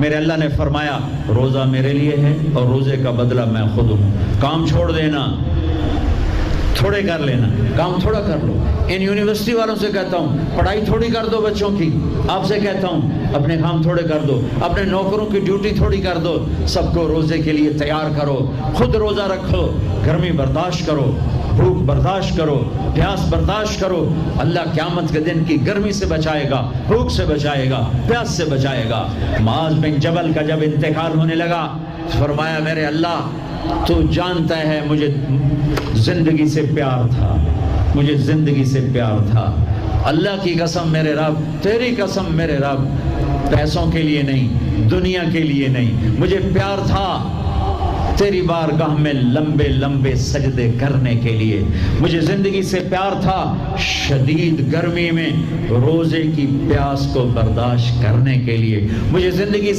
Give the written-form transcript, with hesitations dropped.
میرے اللہ نے فرمایا روزہ میرے لیے ہے اور روزے کا بدلہ میں خود ہوں. کام چھوڑ دینا, تھوڑے کر لینا, کام تھوڑا کر لو. ان یونیورسٹی والوں سے کہتا ہوں پڑھائی تھوڑی کر دو بچوں کی, آپ سے کہتا ہوں اپنے کام تھوڑے کر دو, اپنے نوکروں کی ڈیوٹی تھوڑی کر دو. سب کو روزے کے لیے تیار کرو, خود روزہ رکھو, گرمی برداشت کرو, بھوک برداشت کرو, پیاس برداشت کرو. اللہ قیامت کے دن کی گرمی سے بچائے گا, بھوک سے بچائے گا, پیاس سے بچائے گا. معاذ بن جبل کا جب انتقال ہونے لگا فرمایا میرے اللہ تو جانتا ہے مجھے زندگی سے پیار تھا, مجھے زندگی سے پیار تھا. اللہ کی قسم میرے رب, تیری قسم میرے رب, پیسوں کے لیے نہیں, دنیا کے لیے نہیں, مجھے پیار تھا تیری بارگاہ میں لمبے لمبے سجدے کرنے کے لیے. مجھے زندگی سے پیار تھا شدید گرمی میں روزے کی پیاس کو برداشت کرنے کے لیے. مجھے زندگی